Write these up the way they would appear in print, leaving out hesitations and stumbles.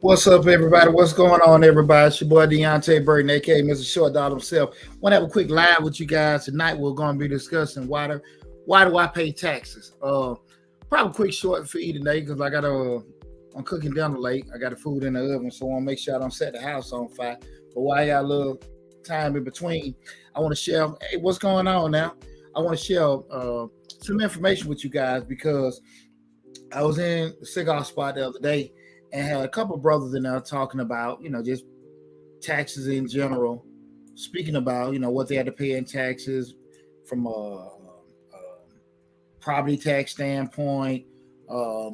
What's up, everybody? What's going on, everybody? It's your boy Deonte Burden, aka Mr. Short Dog himself. Want to have a quick live with you guys tonight. We're going to be discussing why do I pay taxes? Probably quick short for you today because I'm cooking dinner late. I got the food in the oven, so I want to make sure I don't set the house on fire. But while I got a little time in between, I want to share. Hey, what's going on now? I want to share some information with you guys because I was in the cigar spot the other day and had a couple of brothers in there talking about, just taxes in general, speaking about, what they had to pay in taxes from a property tax standpoint, uh,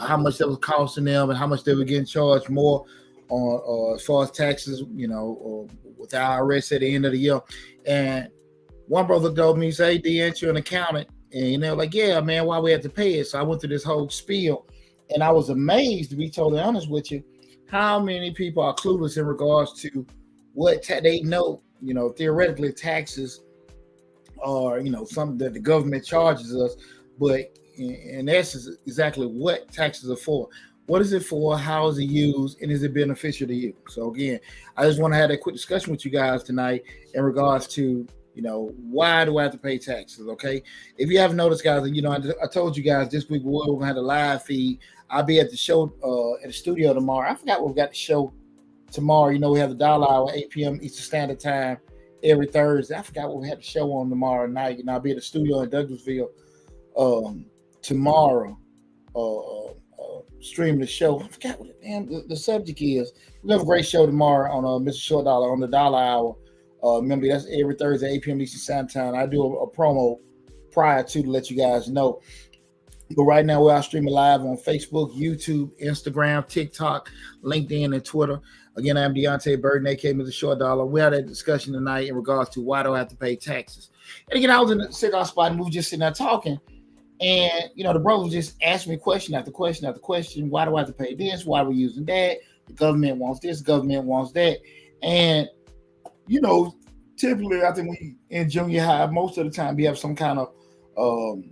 how much that was costing them and how much they were getting charged more on as far as taxes, with the IRS at the end of the year. And one brother told me, say, D, ain't you an accountant? And they're like, yeah, man, why we have to pay it? So I went through this whole spiel, and I was amazed, to be totally honest with you, how many people are clueless in regards to they know. Theoretically, taxes are, something that the government charges us, but in essence, exactly what taxes are for. What is it for? How is it used? And is it beneficial to you? So again, I just want to have a quick discussion with you guys tonight in regards to why do I have to pay taxes? Okay. If you haven't noticed, guys, and I told you guys this week we're going to have a live feed. I'll be at the show at the studio tomorrow. I forgot what we got the show tomorrow. We have the dollar hour, 8 p.m. Eastern Standard Time every Thursday. I forgot what we had the show on tomorrow night. I'll be at the studio in Douglasville tomorrow, streaming the show. I forgot what the subject is. We have a great show tomorrow on Mr. Short Dollar on the dollar hour. Remember, that's every Thursday, 8 p.m. Eastern Standard Time. I do a promo prior to let you guys know. But right now, we're out streaming live on Facebook, YouTube, Instagram, TikTok, LinkedIn, and Twitter. Again, I'm Deonte Burden, aka Mr. Short Dollar. We had a discussion tonight in regards to why do I have to pay taxes. And again, I was in the cigar spot and we were just sitting there talking. And, the brother just asked me question after question after question. Why do I have to pay this? Why are we using that? The government wants this, government wants that. And typically, I think we in junior high, most of the time, we have some kind of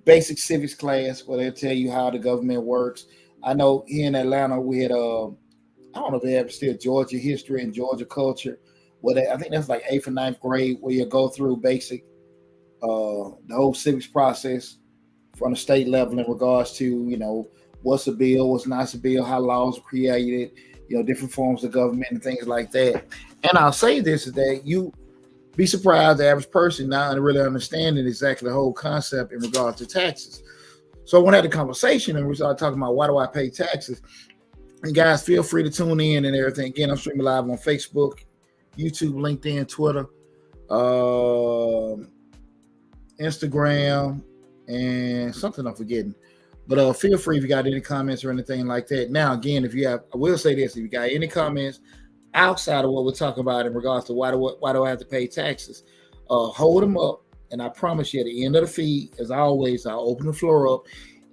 basic civics class where they'll tell you how the government works. I know here in Atlanta, we had, I don't know if they have still Georgia history and Georgia culture. I think that's like 8th or 9th grade where you go through basic, the whole civics process from the state level in regards to, what's a bill, what's not a bill, how laws are created, different forms of government and things like that. And I'll say this is that you be surprised the average person not really understanding exactly the whole concept in regards to taxes. So when I had a conversation and we started talking about why do I pay taxes, and guys, feel free to tune in and everything. Again, I'm streaming live on Facebook, YouTube, LinkedIn, Twitter, Instagram, and something I'm forgetting. But feel free if you got any comments or anything like that. Now, again, I will say this: if you got any comments outside of what we're talking about in regards to why do I have to pay taxes, hold them up, and I promise you, at the end of the feed, as always, I'll open the floor up.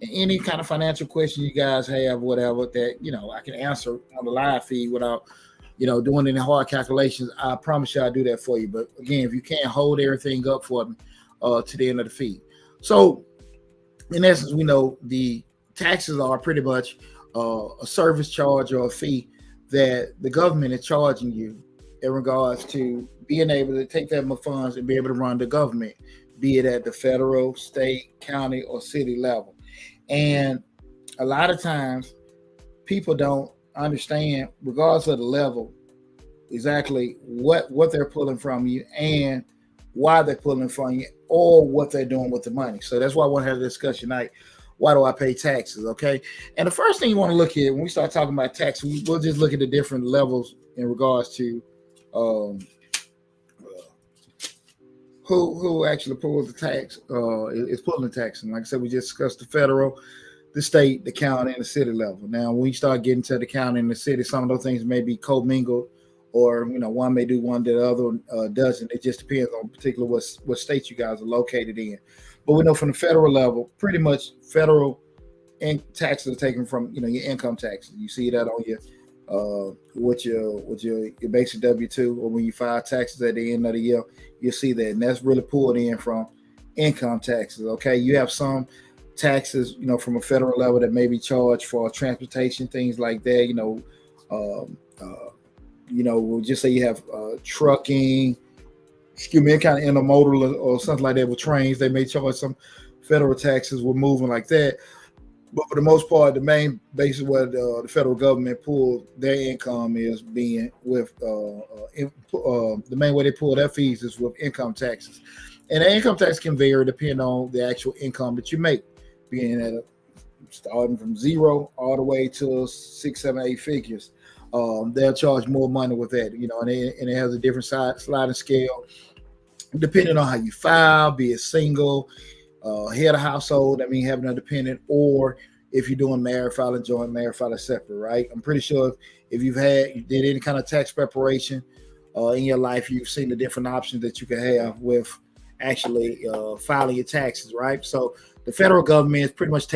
And any kind of financial question you guys have, whatever that I can answer on the live feed without doing any hard calculations, I promise you I'll do that for you. But again, if you can't hold everything up for me to the end of the feed, so. In essence, we know the taxes are pretty much a service charge or a fee that the government is charging you in regards to being able to take that funds and be able to run the government, be it at the federal, state, county, or city level. And a lot of times people don't understand, regardless of the level, exactly what they're pulling from you and why they're pulling from you or what they're doing with the money. So that's why I want to have a discussion tonight. Why do I pay taxes? Okay. And the first thing you want to look at when we start talking about tax, we'll just look at the different levels in regards to who actually pulls the tax, is pulling the tax. And like I said, we just discussed the federal, the state, the county, and the city level. Now, when you start getting to the county and the city, some of those things may be commingled, or one may do one that the other doesn't. It just depends on particular what state you guys are located in. But we know from the federal level, pretty much federal taxes are taken from your income taxes. You see that on your with your basic W-2, or when you file taxes at the end of the year, you'll see that, and that's really pulled in from income taxes. Okay, you have some taxes, from a federal level that may be charged for transportation, things like that. Um, we'll just say you have trucking, excuse me, any kind of intermodal or something like that with trains. They may charge some federal taxes with moving like that. But for the most part, the main basis where the federal government pull their income is being with the main way they pull their fees is with income taxes, and the income tax can vary depending on the actual income that you make, being at starting from zero all the way to 6, 7, 8 figures. They'll charge more money with that, and it has a different sliding scale depending on how you file, be it single, head of household, having a dependent, or if you're doing married filing, joint married filing separate, right? I'm pretty sure if you did any kind of tax preparation in your life, you've seen the different options that you can have with actually filing your taxes, right? So the federal government is pretty much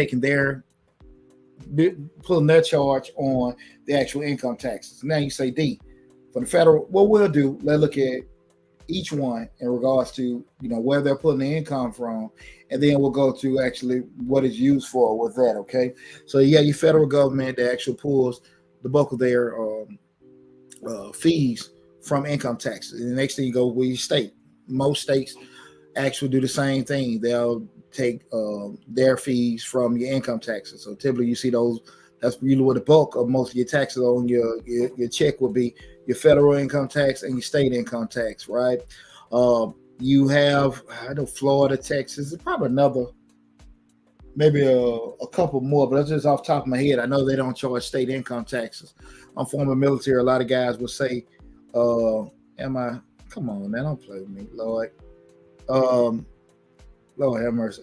pulling their charge on the actual income taxes. Now you say, D, for the federal, what we'll do, let's look at each one in regards to where they're pulling the income from, and then we'll go to actually what it's used for with that. Okay, so you got your federal government that actually pulls the bulk of their fees from income taxes, and the next thing you go with your state. Most states actually do the same thing. They'll take their fees from your income taxes. So typically you see those. That's really what the bulk of most of your taxes on your check will be. Your federal income tax and your state income tax, right? You have, I know, Florida, Texas, probably maybe a couple more, but that's just off the top of my head. I know they don't charge state income taxes. I'm former military. A lot of guys will say, come on, man, don't play with me, Lord. Lord have mercy.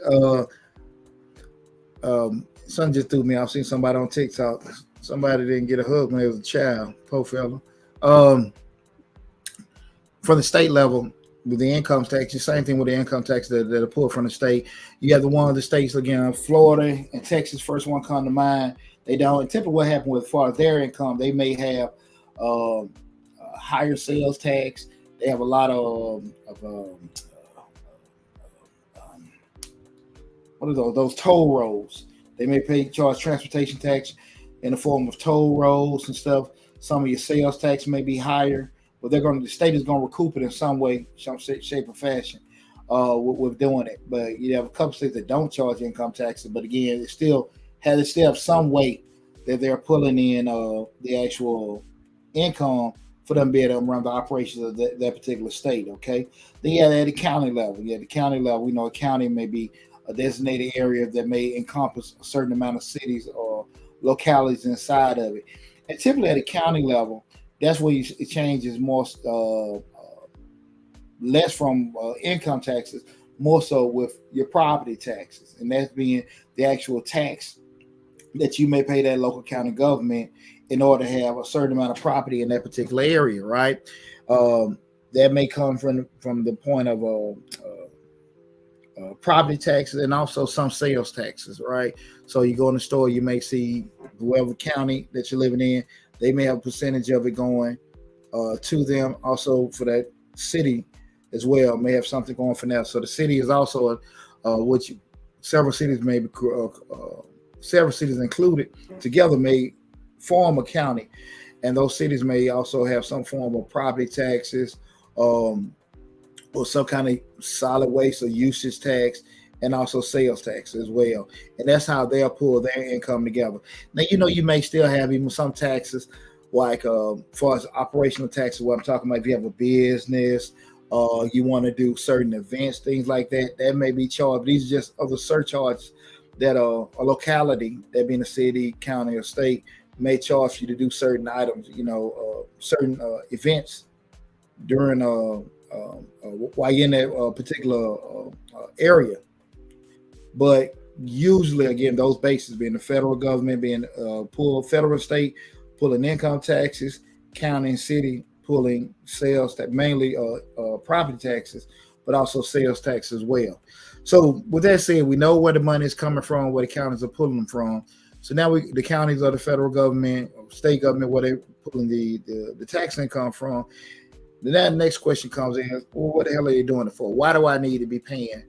Son just threw me. I've seen somebody on TikTok. Somebody didn't get a hug when they was a child. Poor fella. From the state level, with the income tax, the same thing with the income tax that are pulled from the state. You have the one of the states again, Florida and Texas. First one come to mind. They don't. And typically, what happened with as far as their income, they may have higher sales tax. They have a lot of what are those toll roads? They may charge transportation tax in the form of toll roads and stuff. Some of your sales tax may be higher, but the state is going to recoup it in some way, some shape or fashion with doing it. But you have a couple states that don't charge income taxes, but again, it still have some way that they're pulling in the actual income for them to be able to run the operations of that particular state. Okay, then you have at the county level. We know a county may be a designated area that may encompass a certain amount of cities or localities inside of it. And typically at a county level, that's where it changes more, less from income taxes, more so with your property taxes. And that's being the actual tax that you may pay that local county government in order to have a certain amount of property in that particular area, right? That may come from the point of property taxes and also some sales taxes, right? So you go in the store, you may see whoever county that you're living in, they may have a percentage of it going to them. Also for that city as well, may have something going for that. So the city is also several cities included together may form a county, and those cities may also have some form of property taxes, or some kind of solid waste or usage tax, and also sales tax as well. And that's how they'll pull their income together. Now, you may still have even some taxes, like as far as operational taxes, what I'm talking about, if you have a business, you want to do certain events, things like that, that may be charged. These are just other surcharges that a locality, that being a city, county, or state, may charge you to do certain items, certain events during while you're in that particular area. But usually, again, those bases being the federal government being federal state pulling income taxes, county and city pulling sales tax, mainly property taxes, but also sales tax as well. So with that said, we know where the money is coming from, where the counties are pulling them from. So now the counties or the federal government or state government, where they're pulling the tax income from. Then that next question comes in, well, what the hell are they doing it for? Why do I need to be paying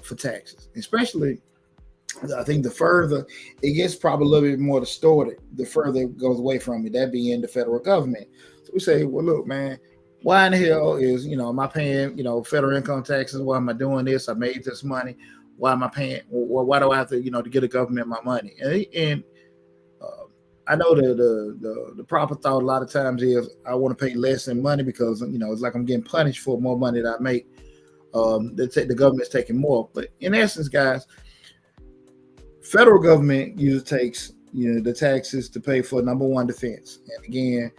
for taxes, especially. I think the further it gets, probably a little bit more distorted, the further it goes away from it, that being the federal government. So we say, well, look, man, why in the hell is, am I paying, federal income taxes? Why am I doing this? I made this money. Why am I paying? Why do I have to, to get the government my money? And I know the proper thought a lot of times is I want to pay less than money because, it's like I'm getting punished for more money that I make. The government's taking more. But in essence, guys, federal government usually takes the taxes to pay for number one, defense. And again,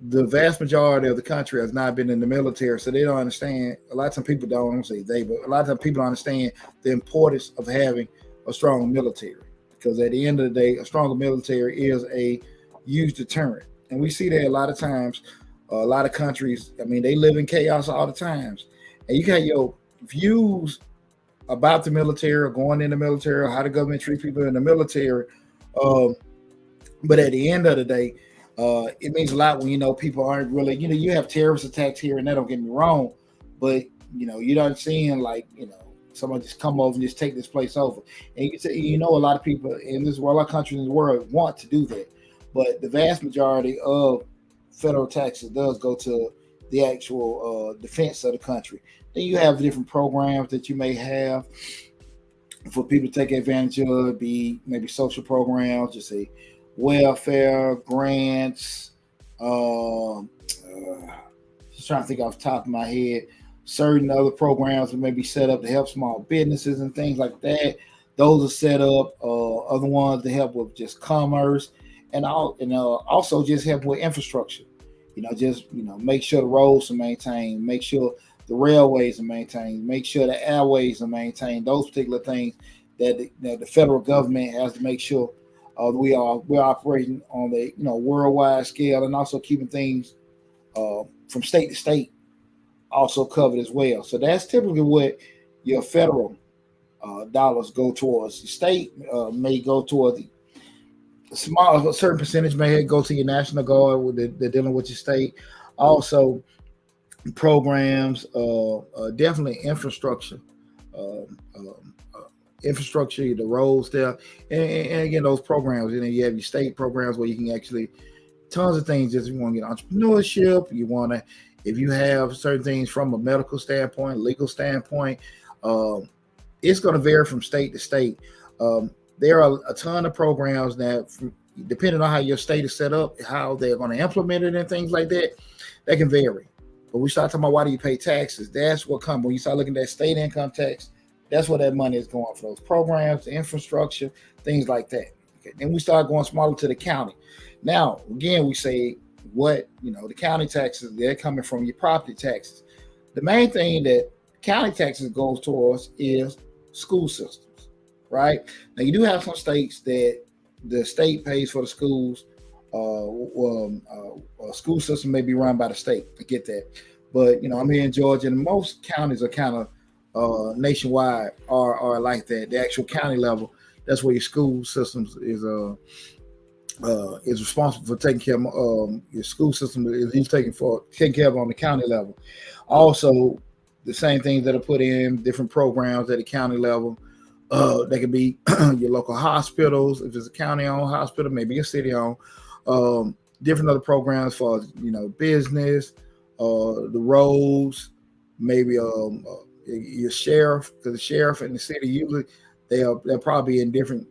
the vast majority of the country has not been in the military, so they don't understand. A lot of times people don't say they, but a lot of times people don't understand the importance of having a strong military, because at the end of the day, a stronger military is a huge deterrent. And we see that a lot of times. A lot of countries, I mean, they live in chaos all the times, and you got your views about the military or going in the military or how the government treats people in the military. But at the end of the day, it means a lot when, people aren't really, you have terrorist attacks here and there, don't get me wrong, but, you're not seeing like, someone just come over and just take this place over. And you can say, a lot of people in this world, a lot of countries in the world want to do that. But the vast majority of federal taxes does go to the actual defense of the country. Then you have different programs that you may have for people to take advantage of, be maybe social programs, just say welfare, grants, just trying to think off the top of my head, certain other programs that may be set up to help small businesses and things like that. Those are set up, other ones to help with just commerce and also just help with infrastructure. Make sure the roads are maintained, make sure the railways are maintained, make sure the airways are maintained. Those particular things that the federal government has to make sure we're operating on the worldwide scale, and also keeping things from state to state also covered as well. So that's typically what your federal dollars go towards. The state may go toward a certain percentage may go to your National Guard they're dealing with your state. Also, programs, definitely infrastructure, infrastructure, the roads there, and again, those programs. And then you have your state programs where you can actually tons of things. Just if you want to get entrepreneurship, you want to, if you have certain things from a medical standpoint, legal standpoint, it's going to vary from state to state. There are a ton of programs that, depending on how your state is set up, how they're going to implement it and things like that, that can vary. But we start talking about why do you pay taxes? That's what comes when you start looking at state income tax. That's where that money is going for, those programs, the infrastructure, things like that. Okay. Then we start going smaller to the county. Now, again, we say what, the county taxes, they're coming from your property taxes. The main thing that county taxes goes towards is school systems, right? Now, you do have some states that the state pays for the schools. School system may be run by the state. I get that. But, I'm here in Georgia, and most counties are kind of nationwide are like that. The actual county level, that's where your school systems is responsible for taking care of. Your school system is taking care of on the county level. Also, the same things that are put in different programs at the county level. They could be your local hospitals, if it's a county-owned hospital, maybe a city-owned. Different other programs for business, the roads, maybe your sheriff, because the sheriff and the city usually they'll probably in different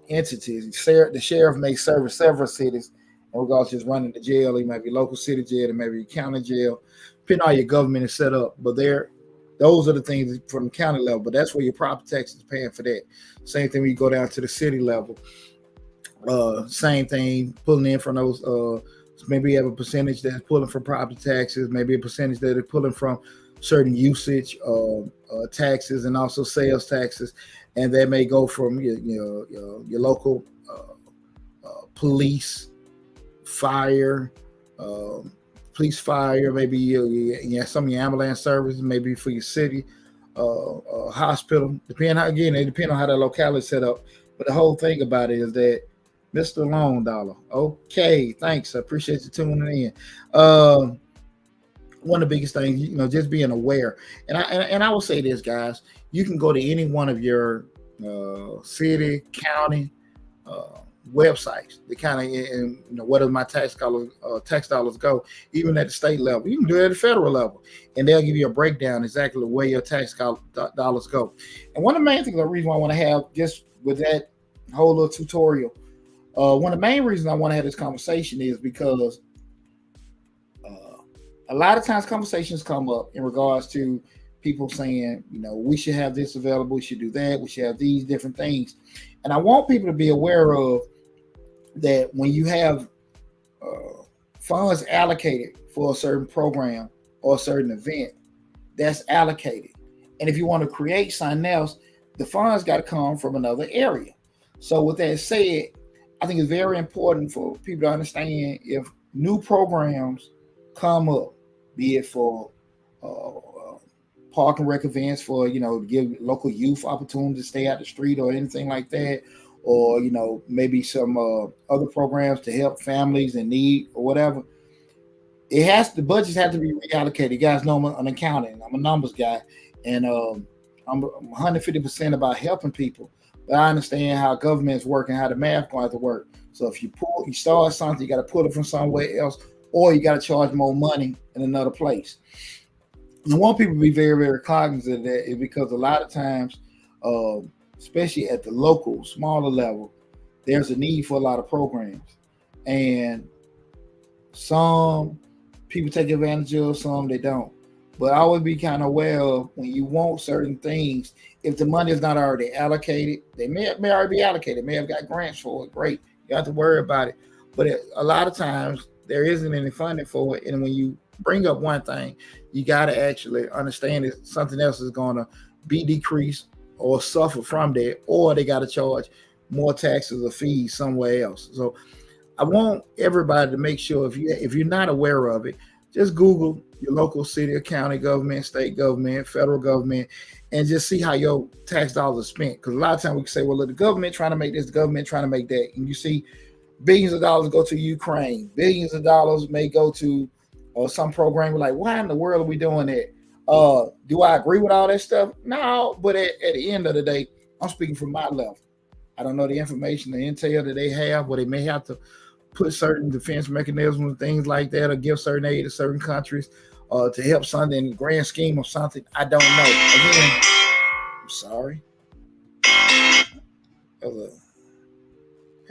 entities. The sheriff may service several cities in regards to just running the jail. He might be local city jail, and maybe county jail, depending on how your government is set up. But those are the things from the county level. But that's where your property tax is paying for that. Same thing when you go down to the city level. Same thing, pulling in from those. Maybe you have a percentage that's pulling from property taxes. Maybe a percentage that is pulling from certain usage taxes and also sales taxes, and that may go from your local police, fire, maybe some of your ambulance services, maybe for your city, hospital. It depends on how that locality is set up. But the whole thing about it is that Mr. Long Dollar. Okay, thanks. I appreciate you tuning in. one of the biggest things, just being aware. And I will say this, guys, you can go to any one of your city, county uh, websites. They kind of, where does my tax dollars go? Even at the state level, you can do it at the federal level, and they'll give you a breakdown exactly where your dollars go. And one of the main things, the reason why I want to have just with that whole little tutorial, one of the main reasons I want to have this conversation is because a lot of times conversations come up in regards to people saying, we should have this available, we should do that, we should have these different things. And I want people to be aware of that when you have funds allocated for a certain program or a certain event, that's allocated. And if you want to create something else, the funds got to come from another area. So with that said, I think it's very important for people to understand if new programs come up, be it for park and rec events for, to give local youth opportunities to stay out the street or anything like that, or, maybe some other programs to help families in need or whatever. The budgets have to be reallocated. You guys know I'm an accountant. I'm a numbers guy, and I'm 150% about helping people. But I understand how governments work and how the math going to work. So if you start something, you got to pull it from somewhere else, or you got to charge more money in another place. And I want people to be very, very cognizant of that, is because a lot of times, especially at the local, smaller level, there's a need for a lot of programs. And some people take advantage of, some they don't. But I always be kind of aware of when you want certain things, if the money is not already allocated, they may already be allocated, may have got grants for it, great. You have to worry about it. But a lot of times there isn't any funding for it. And when you bring up one thing, you got to actually understand that something else is going to be decreased or suffer from that, or they got to charge more taxes or fees somewhere else. So I want everybody to make sure, if you're not aware of it, just Google your local city or county government, state government, federal government, and just see how your tax dollars are spent. Because a lot of times we can say, well, look, the government trying to make this, the government trying to make that. And you see billions of dollars go to Ukraine. Billions of dollars may go to some program. We're like, why in the world are we doing that? Do I agree with all that stuff? No, but at the end of the day, I'm speaking from my level. I don't know the information, the intel that they have, or they may have to put certain defense mechanisms and things like that, or give certain aid to certain countries to help something in the grand scheme of something. I don't know. Again, I'm sorry.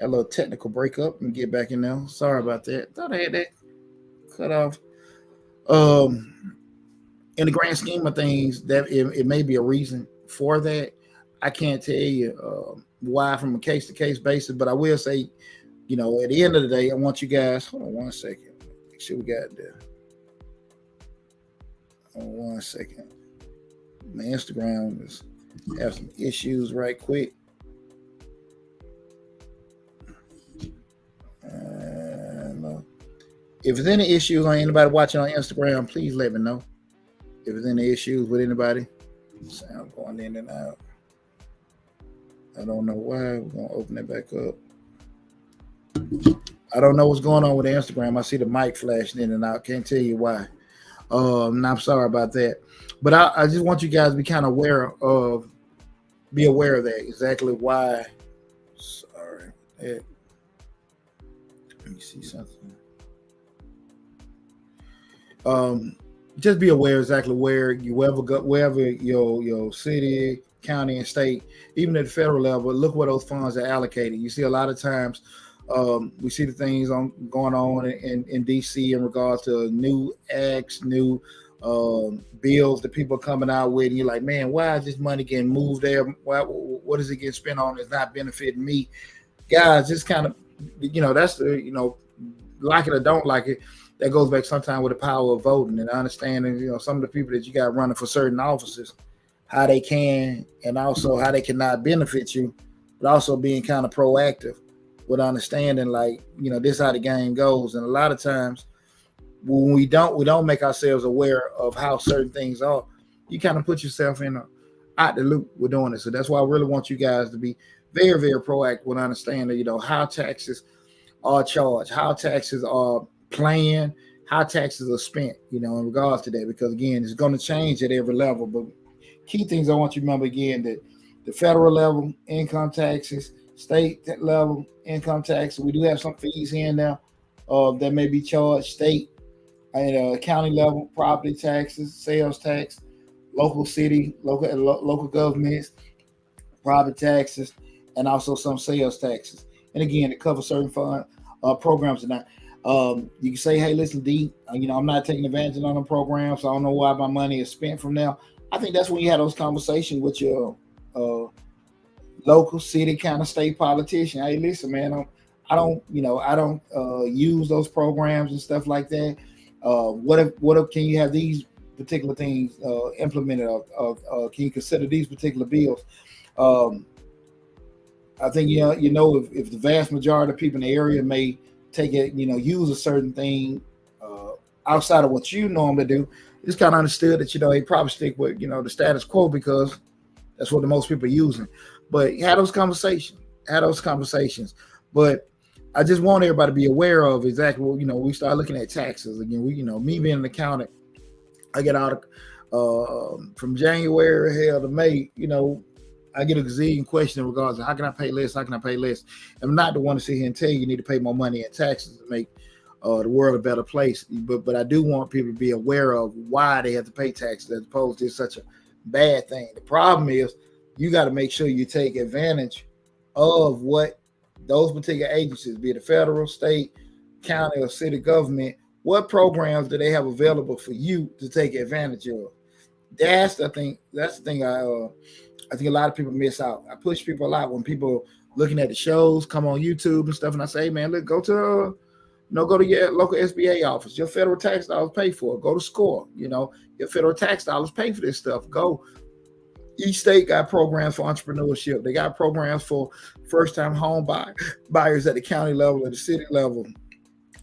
A little technical breakup and get back in there. Sorry about that. Thought I had that cut off. In the grand scheme of things, that it may be a reason for that. I can't tell you why from a case to case basis, but I will say, at the end of the day, I want you guys. Hold on 1 second. Make sure we got there. Hold on 1 second. My Instagram is have some issues right quick. If there's any issues on anybody watching on Instagram, please let me know. If there's any issues with anybody, sound going in and out. I don't know why. We're going to open it back up. I don't know what's going on with Instagram. I see the mic flashing in and out. Can't tell you why. And I'm sorry about that. But I just want you guys to be kind of be aware of that, exactly why. Sorry. Let me see something. Just be aware exactly wherever your city, county, and state, even at the federal level, look where those funds are allocated. You see a lot of times we see the things going on in DC in regards to new acts, new bills that people are coming out with, and you're like, man, why is this money getting moved there? What is it getting spent on? It's not benefiting me. Guys, just kind of, that's the, like it or don't like it. That goes back sometimes with the power of voting and understanding, some of the people that you got running for certain offices, how they can and also how they cannot benefit you, but also being kind of proactive with understanding, like, this is how the game goes. And a lot of times when we don't make ourselves aware of how certain things are, you kind of put yourself out the loop with doing it. So that's why I really want you guys to be very, very proactive with understanding, how taxes are charged, how taxes are planned, how taxes are spent, in regards to that, because again, it's going to change at every level. But key things I want you to remember again, that the federal level income taxes, state level income taxes, we do have some fees here and there that may be charged, state and county level property taxes, sales tax, local city, local governments, private taxes, and also some sales taxes. And again, it covers certain fund programs. And you can say, hey, listen, D, I'm not taking advantage of them programs. So I don't know why my money is spent from now. I think that's when you have those conversations with your local, city, kind of state politician. Hey, listen, man, I don't use those programs and stuff like that. What if can you have these particular things implemented? Can you consider these particular bills? I think if the vast majority of people in the area may take it, use a certain thing outside of what you normally do, it's kind of understood that they probably stick with the status quo because that's what the most people are using. But have those conversations. But I just want everybody to be aware of exactly what we start looking at taxes again. Me being an accountant, I get out from January to May. I get a gazillion questions in regards to how can I pay less? How can I pay less? I'm not the one to sit here and tell you need to pay more money in taxes to make the world a better place. But I do want people to be aware of why they have to pay taxes as opposed to such a bad thing. The problem is you got to make sure you take advantage of what those particular agencies, be it the federal, state, county, or city government, what programs do they have available for you to take advantage of? That's the thing I think a lot of people miss out. I push people a lot when people looking at the shows, come on YouTube and stuff, and I say, hey, man, look, go to your local SBA office. Your federal tax dollars pay for it. Go to SCORE. Your federal tax dollars pay for this stuff. Go. Each state got programs for entrepreneurship. They got programs for first-time home buyers at the county level, at the city level,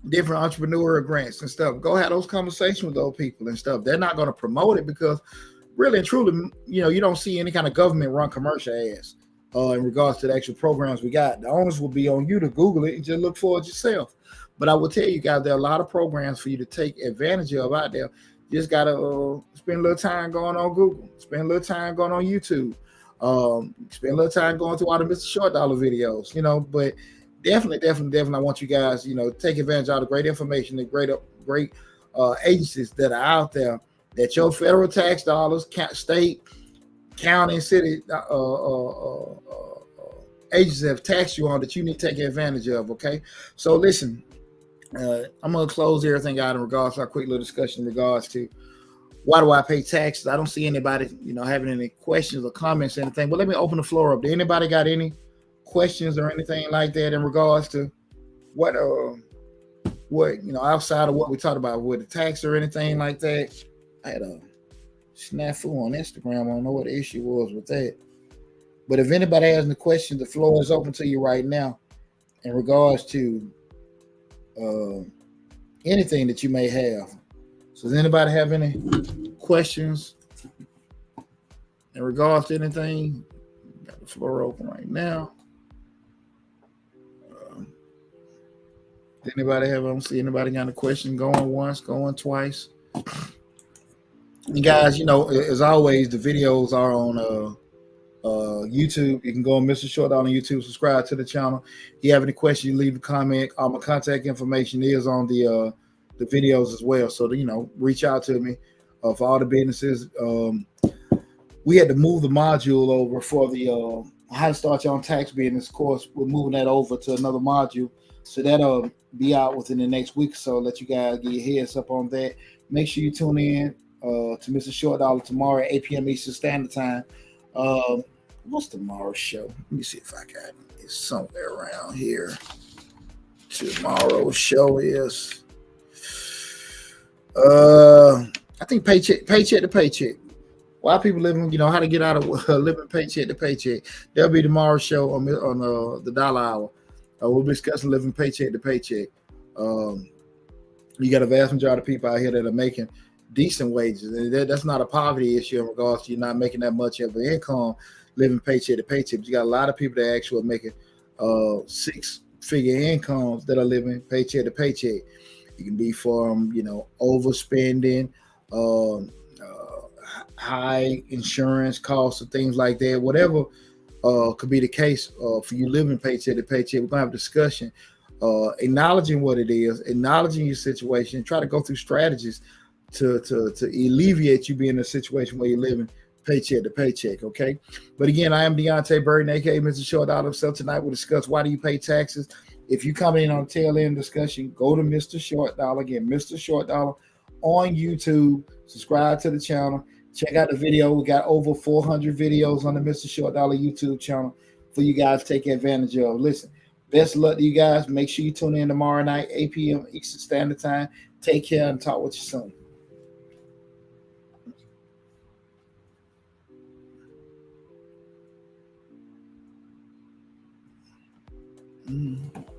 different entrepreneurial grants and stuff. Go have those conversations with those people and stuff. They're not going to promote it because really and truly, you don't see any kind of government-run commercial ads in regards to the actual programs we got. The onus will be on you to Google it and just look for it yourself. But I will tell you guys, there are a lot of programs for you to take advantage of out there. You just got to spend a little time going on Google, spend a little time going on YouTube, spend a little time going through all the Mr. Short Dollar videos, but definitely, I want you guys, take advantage of all the great information, the great agencies that are out there that your federal tax dollars, state, county, and city agencies have taxed you on that you need to take advantage of, okay? So listen, I'm going to close everything out in regards to our quick little discussion in regards to why do I pay taxes? I don't see anybody, having any questions or comments or anything, but let me open the floor up. Do anybody got any questions or anything like that in regards to what outside of what we talked about with the tax or anything like that? I had a snafu on Instagram. I don't know what the issue was with that. But if anybody has any questions, the floor is open to you right now in regards to anything that you may have. So does anybody have any questions in regards to anything? Got the floor open right now. Does anybody have? I don't see anybody got a question going once, going twice. And guys, as always, the videos are on YouTube. You can go on Mr. Short on YouTube, subscribe to the channel. If you have any questions, you leave a comment. All my contact information is on the videos as well. So reach out to me for all the businesses. We had to move the module over for the how to start your own tax business course. We're moving that over to another module, so that'll be out within the next week. So let you guys get your heads up on that. Make sure you tune in to Mr. Short Dollar tomorrow at 8 p.m. Eastern Standard Time. What's tomorrow's show? Let me see if I got it somewhere around here. Tomorrow's show is I think paycheck to paycheck. Why people living, how to get out of living paycheck to paycheck. That'll be tomorrow's show on the Dollar Hour. We'll be discussing living paycheck to paycheck. You got a vast majority of people out here that are making decent wages. That's not a poverty issue in regards to you not making that much of an income living paycheck to paycheck. But you got a lot of people that actually are making 6-figure incomes that are living paycheck to paycheck. It can be from, overspending, um, high insurance costs, or things like that. Whatever could be the case for you living paycheck to paycheck. We're gonna have a discussion, acknowledging what it is, acknowledging your situation, try to go through strategies to alleviate you being in a situation where you're living paycheck to paycheck. Okay, but again, I am Deonte Burden, aka Mr. Short Dollar himself. Tonight we'll discuss, why do you pay taxes? If you come in on the tail end discussion, go to Mr. Short Dollar, again, Mr. Short Dollar on YouTube. Subscribe to the channel. Check out the video. We got over 400 videos on the Mr. Short Dollar YouTube channel for you guys to take advantage of. Listen, best of luck to you guys. Make sure you tune in tomorrow night, 8 p.m. Eastern Standard Time. Take care and talk with you soon. Mm-hmm.